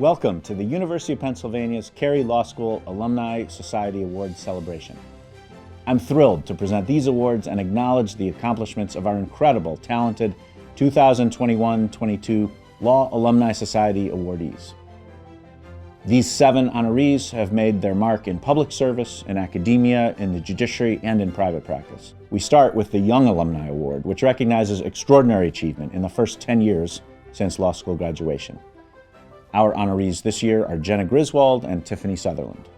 Welcome to the University of Pennsylvania's Carey Law School Alumni Society Award celebration. I'm thrilled to present these awards and acknowledge the accomplishments of our incredible, talented 2021-22 Law Alumni Society awardees. These 7 honorees have made their mark in public service, in academia, in the judiciary, and in private practice. We start with the Young Alumni Award, which recognizes extraordinary achievement in the first 10 years since law school graduation. Our honorees this year are Jenna Griswold and Tiffany Sutherland.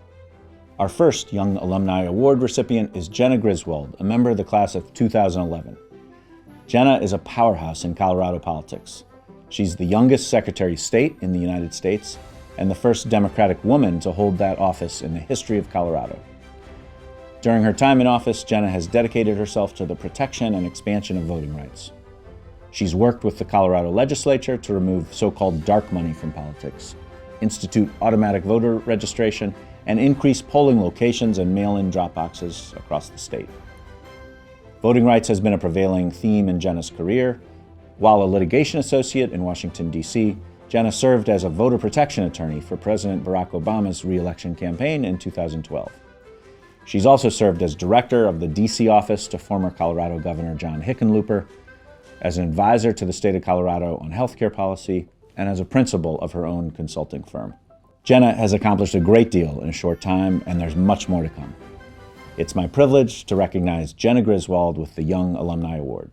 Our first Young Alumni Award recipient is Jenna Griswold, a member of the class of 2011. Jenna is a powerhouse in Colorado politics. She's the youngest Secretary of State in the United States and the first Democratic woman to hold that office in the history of Colorado. During her time in office, Jenna has dedicated herself to the protection and expansion of voting rights. She's worked with the Colorado legislature to remove so-called dark money from politics, institute automatic voter registration, and increase polling locations and mail-in drop boxes across the state. Voting rights has been a prevailing theme in Jenna's career. While a litigation associate in Washington, D.C., Jenna served as a voter protection attorney for President Barack Obama's re-election campaign in 2012. She's also served as director of the D.C. office to former Colorado Governor John Hickenlooper, as an advisor to the state of Colorado on healthcare policy, and as a principal of her own consulting firm. Jenna has accomplished a great deal in a short time, and there's much more to come. It's my privilege to recognize Jenna Griswold with the Young Alumni Award.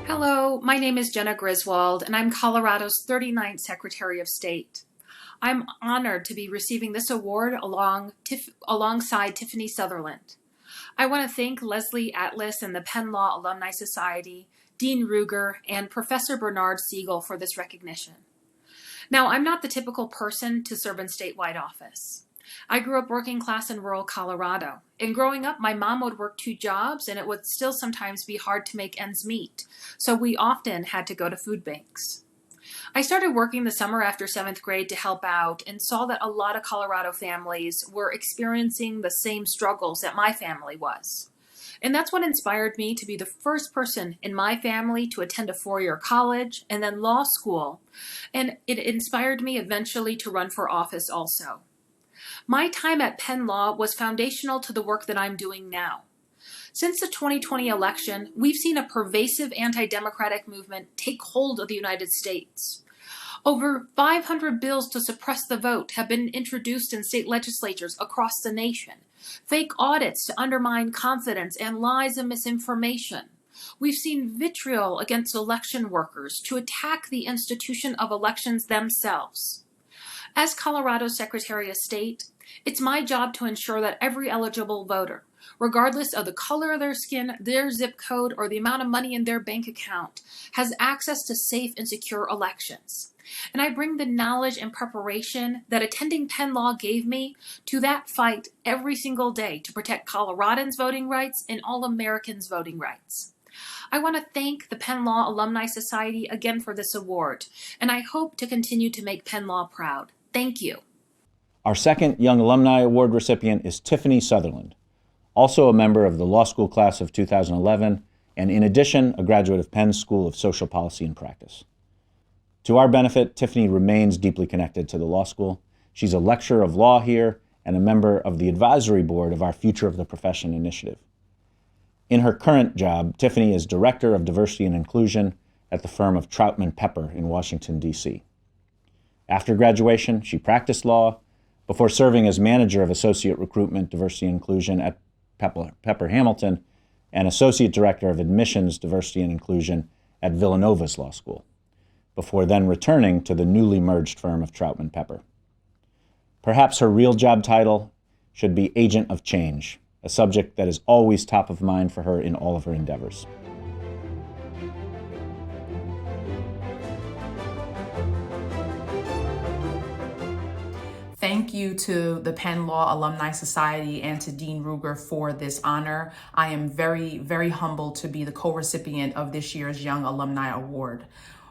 Hello, my name is Jenna Griswold, and I'm Colorado's 39th Secretary of State. I'm honored to be receiving this award alongside Tiffany Sutherland. I want to thank Leslie Atlas and the Penn Law Alumni Society, Dean Ruger, and Professor Bernard Siegel for this recognition. Now, I'm not the typical person to serve in statewide office. I grew up working class in rural Colorado. And growing up, my mom would work 2 jobs, and it would still sometimes be hard to make ends meet. So we often had to go to food banks. I started working the summer after 7th grade to help out and saw that a lot of Colorado families were experiencing the same struggles that my family was. And that's what inspired me to be the first person in my family to attend a 4-year college and then law school. And it inspired me eventually to run for office also. My time at Penn Law was foundational to the work that I'm doing now. Since the 2020 election, we've seen a pervasive anti-democratic movement take hold of the United States. Over 500 bills to suppress the vote have been introduced in state legislatures across the nation. Fake audits to undermine confidence and lies and misinformation. We've seen vitriol against election workers to attack the institution of elections themselves. As Colorado's Secretary of State, it's my job to ensure that every eligible voter, regardless of the color of their skin, their zip code, or the amount of money in their bank account, has access to safe and secure elections. And I bring the knowledge and preparation that attending Penn Law gave me to that fight every single day to protect Coloradans' voting rights and all Americans' voting rights. I want to thank the Penn Law Alumni Society again for this award, and I hope to continue to make Penn Law proud. Thank you. Our second Young Alumni Award recipient is Tiffany Sutherland, also a member of the law school class of 2011, and in addition, a graduate of Penn School of Social Policy and Practice. To our benefit, Tiffany remains deeply connected to the law school. She's a lecturer of law here and a member of the advisory board of our Future of the Profession initiative. In her current job, Tiffany is Director of Diversity and Inclusion at the firm of Troutman Pepper in Washington, D.C. After graduation, she practiced law before serving as Manager of Associate Recruitment, Diversity and Inclusion at Pepper Hamilton and Associate Director of Admissions, Diversity and Inclusion at Villanova's Law School, before then returning to the newly merged firm of Troutman Pepper. Perhaps her real job title should be Agent of Change, a subject that is always top of mind for her in all of her endeavors. Thank you to the Penn Law Alumni Society and to Dean Ruger for this honor. I am very, very humbled to be the co-recipient of this year's Young Alumni Award.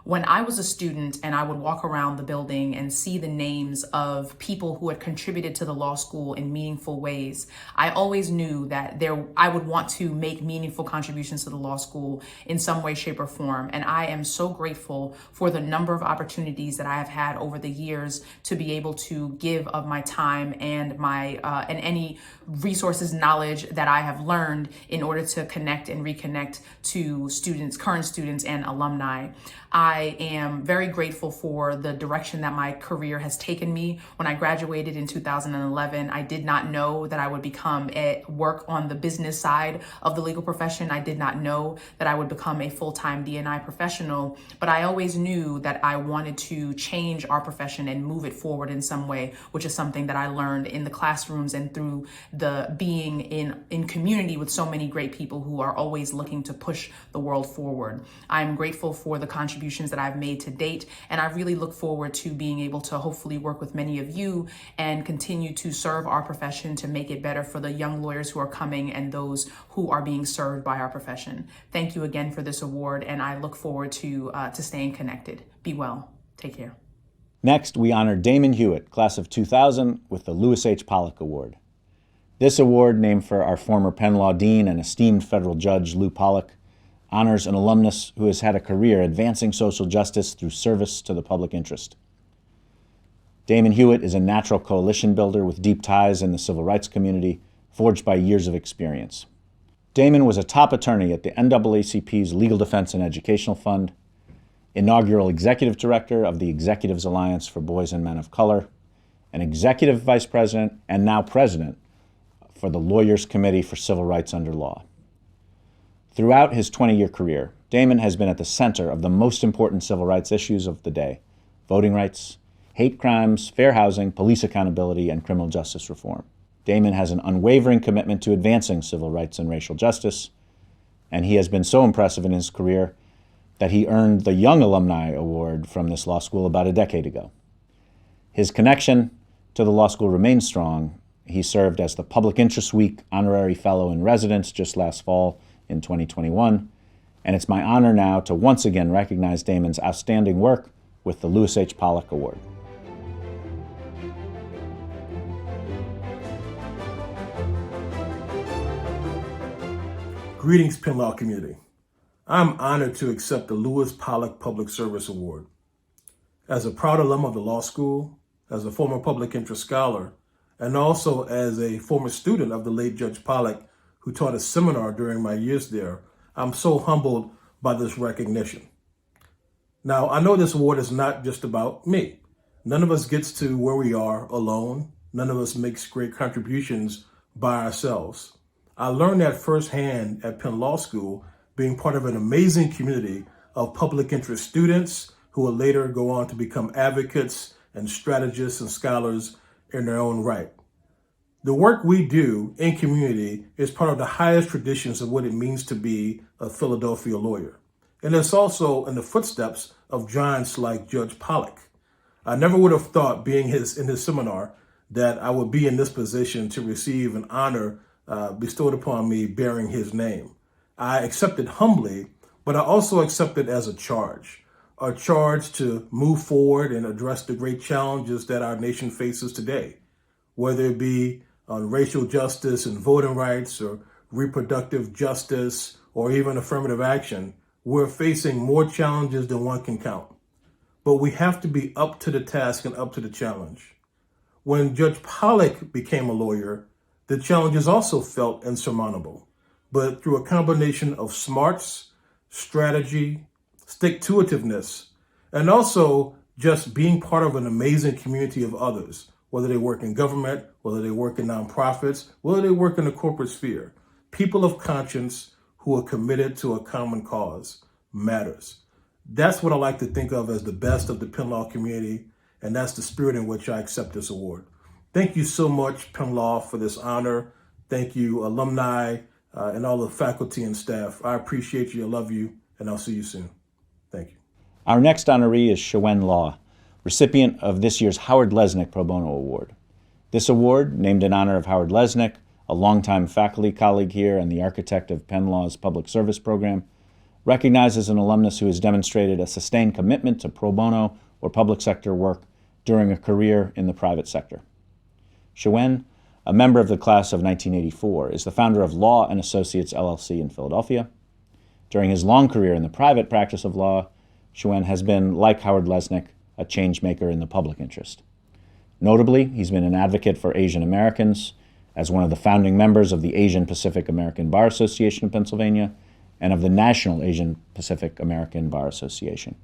When I was a student and I would walk around the building and see the names of people who had contributed to the law school in meaningful ways, I always knew that I would want to make meaningful contributions to the law school in some way, shape, or form. And I am so grateful for the number of opportunities that I have had over the years to be able to give of my time and my and any resources, knowledge that I have learned in order to connect and reconnect to students, current students, and alumni. I am very grateful for the direction that my career has taken me. When I graduated in 2011, I did not know that I would work on the business side of the legal profession. I did not know that I would become a full-time D&I professional, but I always knew that I wanted to change our profession and move it forward in some way, which is something that I learned in the classrooms and through the being in community with so many great people who are always looking to push the world forward. I'm grateful for the contributions that I've made to date, and I really look forward to being able to hopefully work with many of you and continue to serve our profession to make it better for the young lawyers who are coming and those who are being served by our profession. Thank you again for this award, and I look forward to staying connected. Be well. Take care. Next, we honor Damon Hewitt, class of 2000, with the Lewis H. Pollock Award. This award, named for our former Penn Law Dean and esteemed federal judge Lou Pollock, honors an alumnus who has had a career advancing social justice through service to the public interest. Damon Hewitt is a natural coalition builder with deep ties in the civil rights community, forged by years of experience. Damon was a top attorney at the NAACP's Legal Defense and Educational Fund, inaugural executive director of the Executives Alliance for Boys and Men of Color, an executive vice president, and now president for the Lawyers Committee for Civil Rights Under Law. Throughout his 20-year career, Damon has been at the center of the most important civil rights issues of the day: voting rights, hate crimes, fair housing, police accountability, and criminal justice reform. Damon has an unwavering commitment to advancing civil rights and racial justice, and he has been so impressive in his career that he earned the Young Alumni Award from this law school about a decade ago. His connection to the law school remains strong. He served as the Public Interest Week Honorary Fellow in Residence just last fall in 2021, and it's my honor now to once again recognize Damon's outstanding work with the Lewis H. Pollock Award. Greetings, Penn Law community. I'm honored to accept the Lewis Pollock Public Service Award. As a proud alum of the law school, as a former public interest scholar, and also as a former student of the late Judge Pollock, who taught a seminar during my years there, I'm so humbled by this recognition. Now, I know this award is not just about me. None of us gets to where we are alone. None of us makes great contributions by ourselves. I learned that firsthand at Penn Law School, being part of an amazing community of public interest students who will later go on to become advocates and strategists and scholars in their own right. The work we do in community is part of the highest traditions of what it means to be a Philadelphia lawyer. And it's also in the footsteps of giants like Judge Pollock. I never would have thought, being in his seminar, that I would be in this position to receive an honor bestowed upon me bearing his name. I accept it humbly, but I also accept it as a charge to move forward and address the great challenges that our nation faces today, whether it be on racial justice and voting rights or reproductive justice or even affirmative action. We're facing more challenges than one can count. But we have to be up to the task and up to the challenge. When Judge Pollock became a lawyer, the challenges also felt insurmountable. But through a combination of smarts, strategy, stick-to-itiveness, and also just being part of an amazing community of others, whether they work in government, whether they work in nonprofits, whether they work in the corporate sphere, people of conscience who are committed to a common cause matters. That's what I like to think of as the best of the Penn Law community, and that's the spirit in which I accept this award. Thank you so much, Penn Law, for this honor. Thank you, alumni, and all the faculty and staff. I appreciate you, I love you, and I'll see you soon. Thank you. Our next honoree is Tsiwen Law, recipient of this year's Howard Lesnick Pro Bono Award. This award, named in honor of Howard Lesnick, a longtime faculty colleague here and the architect of Penn Law's public service program, recognizes an alumnus who has demonstrated a sustained commitment to pro bono or public sector work during a career in the private sector. Tsiwen, a member of the class of 1984, is the founder of Law and Associates LLC in Philadelphia. During his long career in the private practice of law, Tsiwen has been, like Howard Lesnick, a change maker in the public interest. Notably, he's been an advocate for Asian Americans, as one of the founding members of the Asian Pacific American Bar Association of Pennsylvania and of the National Asian Pacific American Bar Association.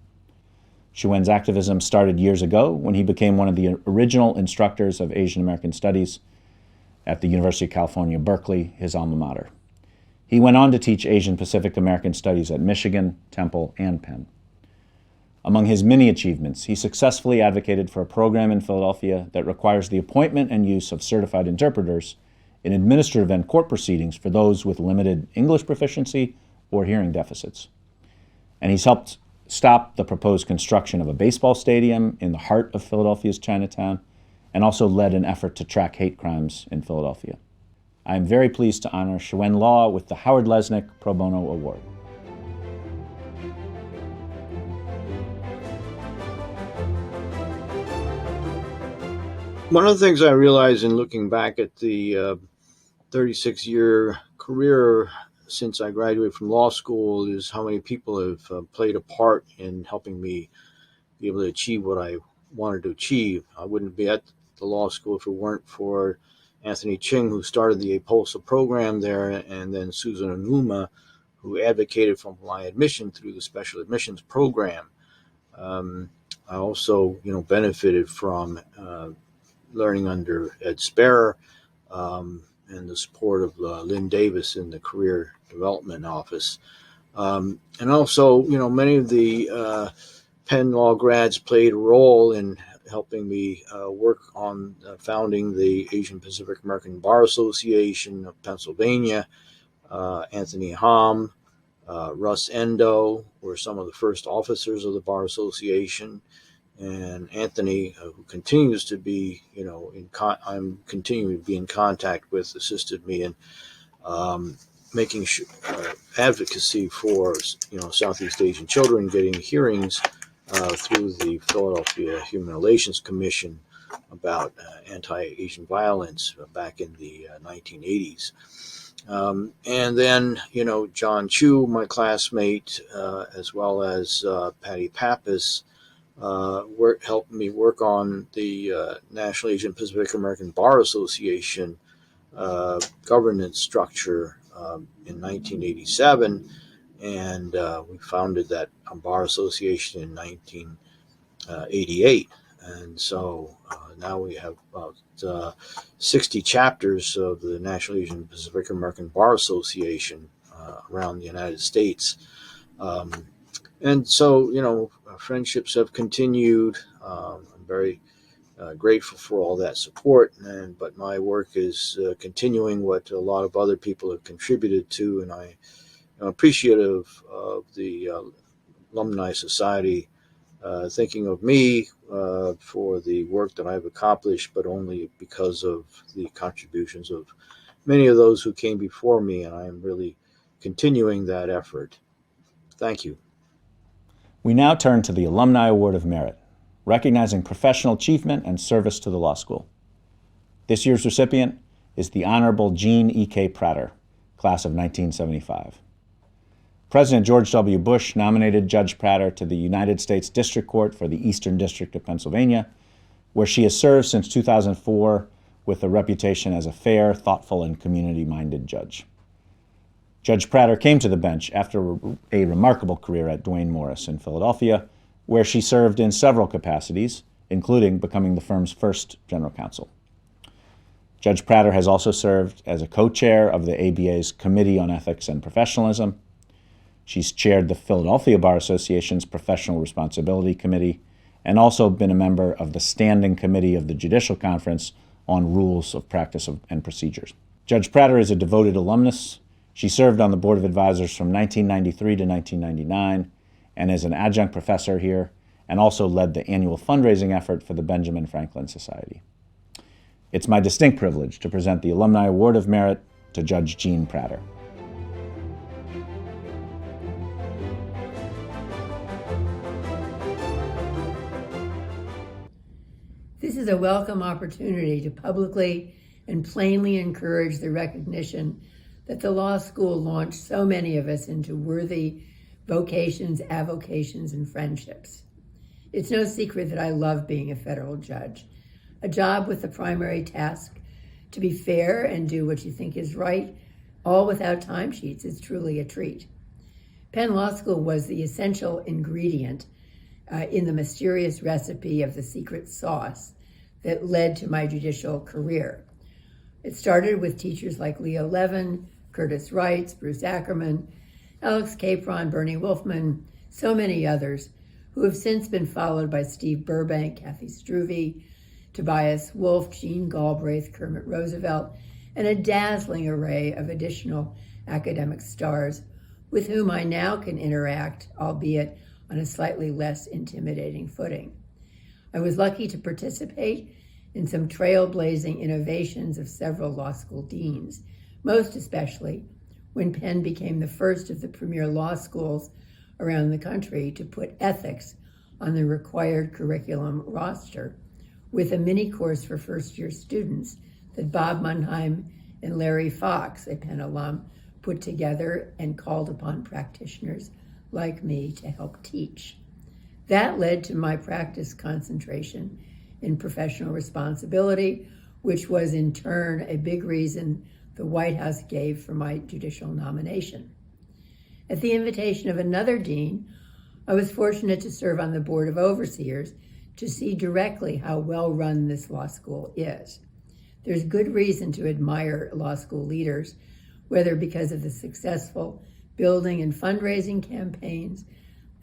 Tsiwen's activism started years ago when he became one of the original instructors of Asian American Studies at the University of California, Berkeley, his alma mater. He went on to teach Asian Pacific American Studies at Michigan, Temple, and Penn. Among his many achievements, he successfully advocated for a program in Philadelphia that requires the appointment and use of certified interpreters in administrative and court proceedings for those with limited English proficiency or hearing deficits. And he's helped stop the proposed construction of a baseball stadium in the heart of Philadelphia's Chinatown, and also led an effort to track hate crimes in Philadelphia. I am very pleased to honor Tsiwen Law with the Howard Lesnick Pro Bono Award. One of the things I realized in looking back at the 36-year career since I graduated from law school is how many people have played a part in helping me be able to achieve what I wanted to achieve. I wouldn't be at the law school if it weren't for Anthony Ching, who started the APOSA program there, and then Susan Onuma, who advocated for my admission through the special admissions program. I also, benefited from learning under Ed Sparrow and the support of Lynn Davis in the Career Development Office. And also, many of the Penn Law grads played a role in helping me work on founding the Asian Pacific American Bar Association of Pennsylvania. Anthony Hom, Russ Endo were some of the first officers of the Bar Association. And Anthony, who continues to be, I'm continuing to be in contact with, assisted me in making advocacy for, Southeast Asian children getting hearings through the Philadelphia Human Relations Commission about anti-Asian violence back in the 1980s. And then, John Chu, my classmate, as well as Patty Pappas, helped me work on the National Asian Pacific American Bar Association governance structure in 1987, and we founded that Bar Association in 1988. And so now we have about 60 chapters of the National Asian Pacific American Bar Association around the United States. And so, friendships have continued. I'm very grateful for all that support, but my work is continuing what a lot of other people have contributed to, and I am appreciative of the Alumni Society thinking of me for the work that I've accomplished, but only because of the contributions of many of those who came before me, and I am really continuing that effort. Thank you. We now turn to the Alumni Award of Merit, recognizing professional achievement and service to the law school. This year's recipient is the Honorable Gene E.K. Pratter, class of 1975. President George W. Bush nominated Judge Pratter to the United States District Court for the Eastern District of Pennsylvania, where she has served since 2004 with a reputation as a fair, thoughtful, and community-minded judge. Judge Pratter came to the bench after a remarkable career at Duane Morris in Philadelphia, where she served in several capacities, including becoming the firm's first general counsel. Judge Pratter has also served as a co-chair of the ABA's Committee on Ethics and Professionalism. She's chaired the Philadelphia Bar Association's Professional Responsibility Committee and also been a member of the Standing Committee of the Judicial Conference on Rules of Practice and Procedures. Judge Pratter is a devoted alumnus. She served on the Board of Advisors from 1993 to 1999 and is an adjunct professor here and also led the annual fundraising effort for the Benjamin Franklin Society. It's my distinct privilege to present the Alumni Award of Merit to Judge Gene Pratter. This is a welcome opportunity to publicly and plainly encourage the recognition that the law school launched so many of us into worthy vocations, avocations, and friendships. It's no secret that I love being a federal judge, a job with the primary task to be fair and do what you think is right, all without timesheets. Is truly a treat. Penn Law School was the essential ingredient in the mysterious recipe of the secret sauce that led to my judicial career. It started with teachers like Leo Levin, Curtis Wrights, Bruce Ackerman, Alex Capron, Bernie Wolfman, so many others who have since been followed by Steve Burbank, Kathy Struve, Tobias Wolff, Gene Galbraith, Kermit Roosevelt, and a dazzling array of additional academic stars with whom I now can interact, albeit on a slightly less intimidating footing. I was lucky to participate in some trailblazing innovations of several law school deans, most especially when Penn became the first of the premier law schools around the country to put ethics on the required curriculum roster with a mini course for first-year students that Bob Mannheim and Larry Fox, a Penn alum, put together and called upon practitioners like me to help teach. That led to my practice concentration in professional responsibility, which was in turn a big reason the White House gave for my judicial nomination. At the invitation of another dean, I was fortunate to serve on the Board of Overseers to see directly how well run this law school is. There's good reason to admire law school leaders, whether because of the successful building and fundraising campaigns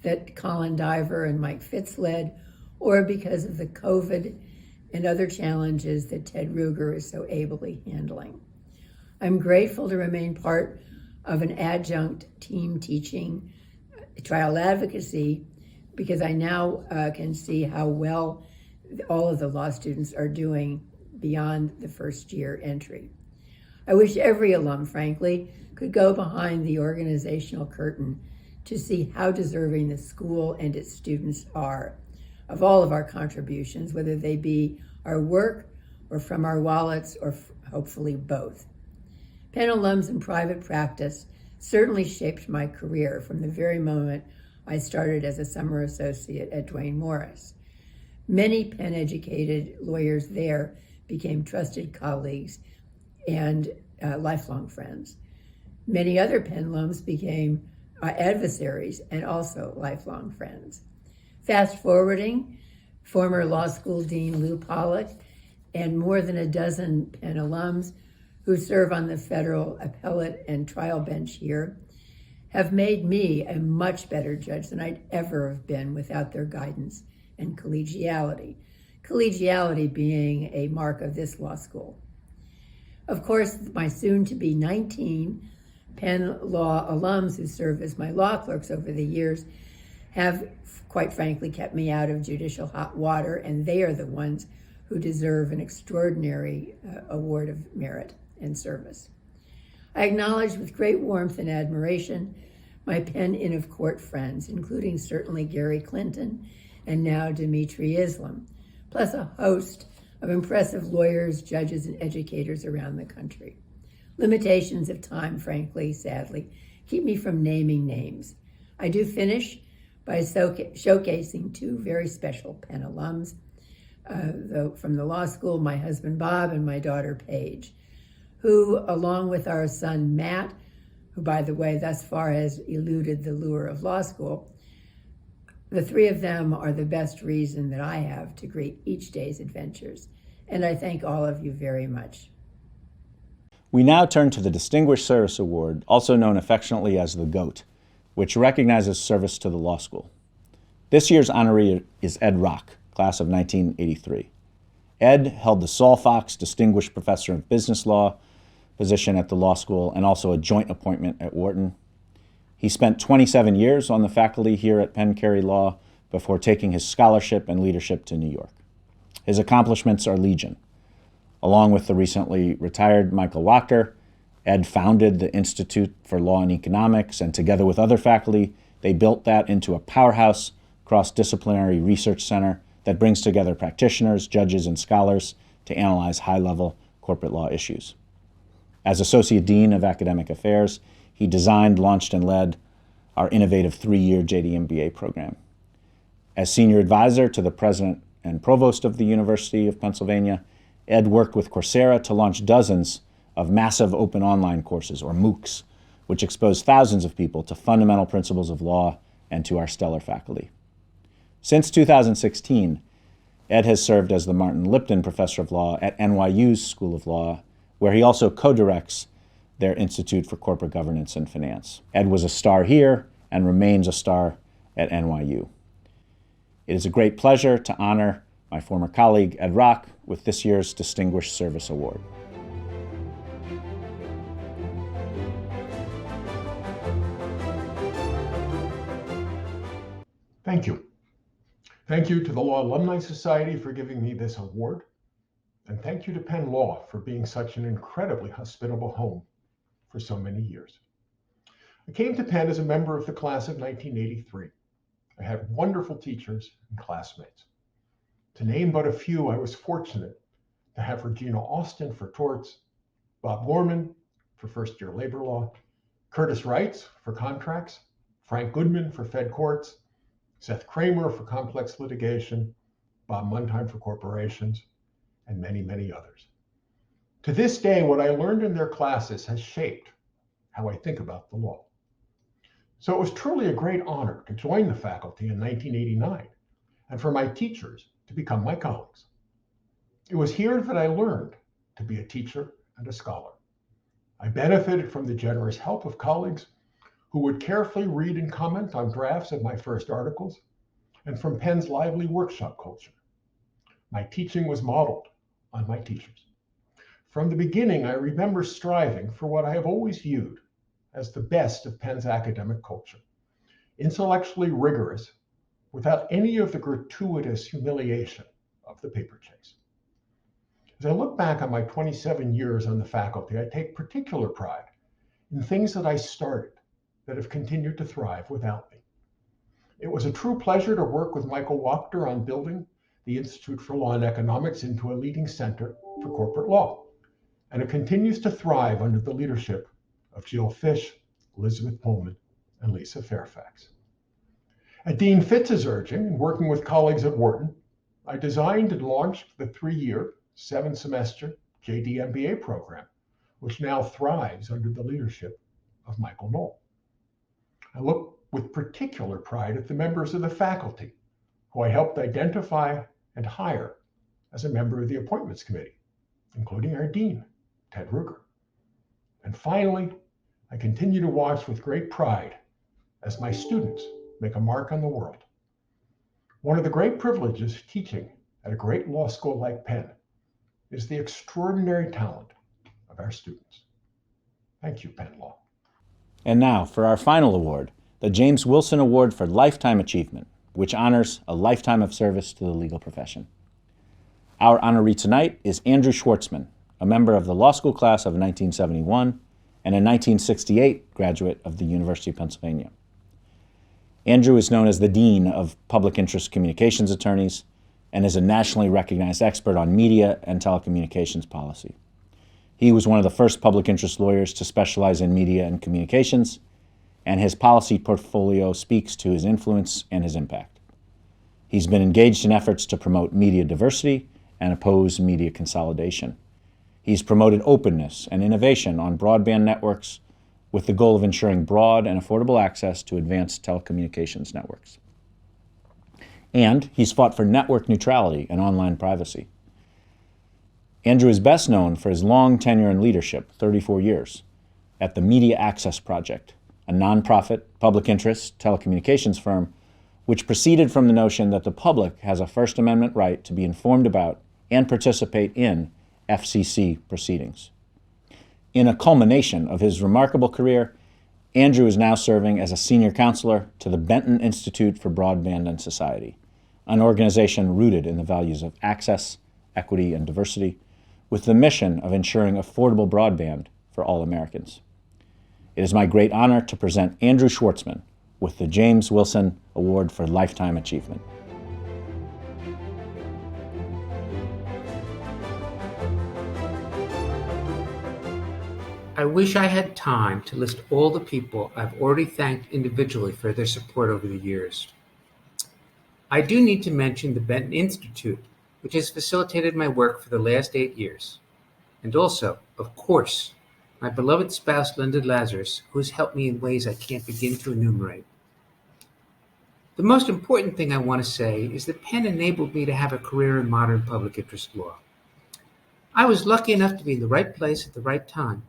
that Colin Diver and Mike Fitz led, or because of the COVID and other challenges that Ted Ruger is so ably handling. I'm grateful to remain part of an adjunct team teaching trial advocacy because I now can see how well all of the law students are doing beyond the first year entry. I wish every alum, frankly, could go behind the organizational curtain to see how deserving the school and its students are of all of our contributions, whether they be our work or from our wallets or hopefully both. Penn alums in private practice certainly shaped my career from the very moment I started as a summer associate at Duane Morris. Many Penn-educated lawyers there became trusted colleagues and lifelong friends. Many other Penn alums became adversaries and also lifelong friends. Fast forwarding, former law school dean Lou Pollock and more than a dozen Penn alums who serve on the federal appellate and trial bench here have made me a much better judge than I'd ever have been without their guidance and collegiality. Collegiality being a mark of this law school. Of course, my soon-to-be 19 Penn Law alums who serve as my law clerks over the years have, quite frankly, kept me out of judicial hot water, and they are the ones who deserve an extraordinary award of merit and service. I acknowledge with great warmth and admiration my Penn Inn of Court friends, including certainly Gary Clinton and now Dimitri Islam, plus a host of impressive lawyers, judges, and educators around the country. Limitations of time, frankly, sadly, keep me from naming names. I do finish by showcasing two very special Penn alums from the law school, my husband Bob and my daughter Paige, who, along with our son Matt, who, by the way, thus far has eluded the lure of law school, the three of them are the best reason that I have to greet each day's adventures. And I thank all of you very much. We now turn to the Distinguished Service Award, also known affectionately as the GOAT, which recognizes service to the law school. This year's honoree is Ed Rock, class of 1983. Ed held the Saul Fox Distinguished Professor of Business Law position at the law school and also a joint appointment at Wharton. He spent 27 years on the faculty here at Penn Carey Law before taking his scholarship and leadership to New York. His accomplishments are legion. Along with the recently retired Michael Wachter, Ed founded the Institute for Law and Economics, and together with other faculty, they built that into a powerhouse cross-disciplinary research center that brings together practitioners, judges, and scholars to analyze high-level corporate law issues. As Associate Dean of Academic Affairs, he designed, launched, and led our innovative 3-year JD MBA program. As Senior Advisor to the President and Provost of the University of Pennsylvania, Ed worked with Coursera to launch dozens of massive open online courses, or MOOCs, which expose thousands of people to fundamental principles of law and to our stellar faculty. Since 2016, Ed has served as the Martin Lipton Professor of Law at NYU's School of Law, where he also co-directs their Institute for Corporate Governance and Finance. Ed was a star here and remains a star at NYU. It is a great pleasure to honor my former colleague, Ed Rock, with this year's Distinguished Service Award. Thank you. Thank you to the Law Alumni Society for giving me this award. And thank you to Penn Law for being such an incredibly hospitable home for so many years. I came to Penn as a member of the class of 1983. I had wonderful teachers and classmates. To name but a few, I was fortunate to have Regina Austin for torts, Bob Gorman for first-year labor law, Curtis Wrights for contracts, Frank Goodman for Fed courts, Seth Kramer for complex litigation, Bob Mundheim for corporations, and many, many others. To this day, what I learned in their classes has shaped how I think about the law. So it was truly a great honor to join the faculty in 1989 and for my teachers to become my colleagues. It was here that I learned to be a teacher and a scholar. I benefited from the generous help of colleagues who would carefully read and comment on drafts of my first articles, and from Penn's lively workshop culture. My teaching was modeled on my teachers. From the beginning, I remember striving for what I have always viewed as the best of Penn's academic culture, intellectually rigorous, without any of the gratuitous humiliation of the paper chase. As I look back on my 27 years on the faculty, I take particular pride in things that I started that have continued to thrive without me. It was a true pleasure to work with Michael Wachter on building the Institute for Law and Economics into a leading center for corporate law, and it continues to thrive under the leadership of Jill Fish, Elizabeth Pullman, and Lisa Fairfax. At Dean Fitz's urging and working with colleagues at Wharton, I designed and launched the 3-year, 7-semester JD MBA program, which now thrives under the leadership of Michael Knoll. I look with particular pride at the members of the faculty who I helped identify and hire as a member of the appointments committee, including our dean, Ted Ruger. And finally, I continue to watch with great pride as my students make a mark on the world. One of the great privileges of teaching at a great law school like Penn is the extraordinary talent of our students. Thank you, Penn Law. And now for our final award, the James Wilson Award for Lifetime Achievement, which honors a lifetime of service to the legal profession. Our honoree tonight is Andrew Schwartzman, a member of the law school class of 1971 and a 1968 graduate of the University of Pennsylvania. Andrew is known as the Dean of Public Interest Communications Attorneys and is a nationally recognized expert on media and telecommunications policy. He was one of the first public interest lawyers to specialize in media and communications, and his policy portfolio speaks to his influence and his impact. He's been engaged in efforts to promote media diversity and oppose media consolidation. He's promoted openness and innovation on broadband networks with the goal of ensuring broad and affordable access to advanced telecommunications networks. And he's fought for network neutrality and online privacy. Andrew is best known for his long tenure in leadership, 34 years, at the Media Access Project, a nonprofit, public interest telecommunications firm which proceeded from the notion that the public has a First Amendment right to be informed about and participate in FCC proceedings. In a culmination of his remarkable career, Andrew is now serving as a senior counselor to the Benton Institute for Broadband Society, an organization rooted in the values of access, equity, and diversity, with the mission of ensuring affordable broadband for all Americans. It is my great honor to present Andrew Schwartzman with the James Wilson Award for Lifetime Achievement. I wish I had time to list all the people I've already thanked individually for their support over the years. I do need to mention the Benton Institute, which has facilitated my work for the last 8 years. And also, of course, my beloved spouse, Linda Lazarus, who has helped me in ways I can't begin to enumerate. The most important thing I want to say is that Penn enabled me to have a career in modern public interest law. I was lucky enough to be in the right place at the right time.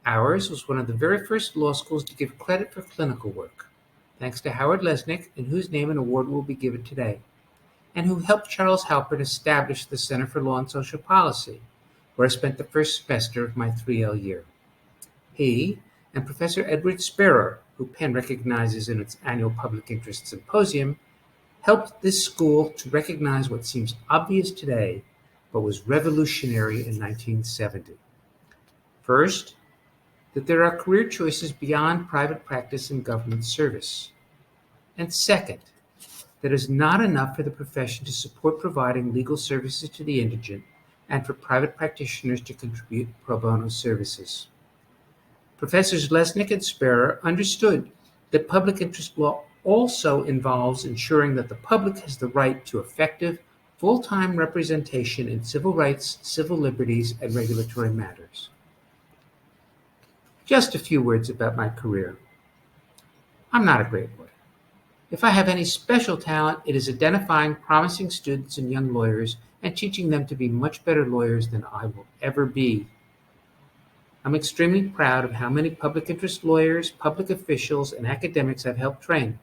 Ours was one of the very first law schools to give credit for clinical work, thanks to Howard Lesnick, in whose name an award will be given today, and who helped Charles Halpern establish the Center for Law and Social Policy, where I spent the first semester of my 3L year. He and Professor Edward Sparrow, who Penn recognizes in its annual Public Interest Symposium, helped this school to recognize what seems obvious today, but was revolutionary in 1970. First, that there are career choices beyond private practice and government service. And second, that it is not enough for the profession to support providing legal services to the indigent and for private practitioners to contribute pro bono services. Professors Lesnick and Sparrow understood that public interest law also involves ensuring that the public has the right to effective, full-time representation in civil rights, civil liberties, and regulatory matters. Just a few words about my career. I'm not a great lawyer. If I have any special talent, it is identifying promising students and young lawyers and teaching them to be much better lawyers than I will ever be. I'm extremely proud of how many public interest lawyers, public officials, and academics I've helped train.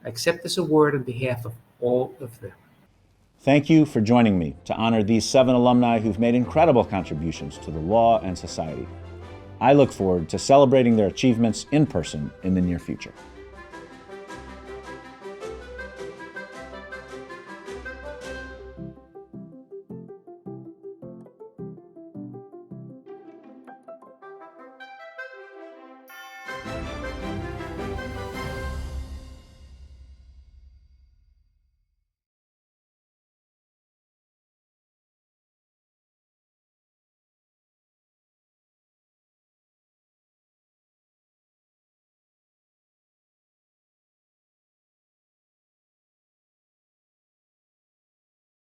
I accept this award on behalf of all of them. Thank you for joining me to honor these 7 alumni who've made incredible contributions to the law and society. I look forward to celebrating their achievements in person in the near future.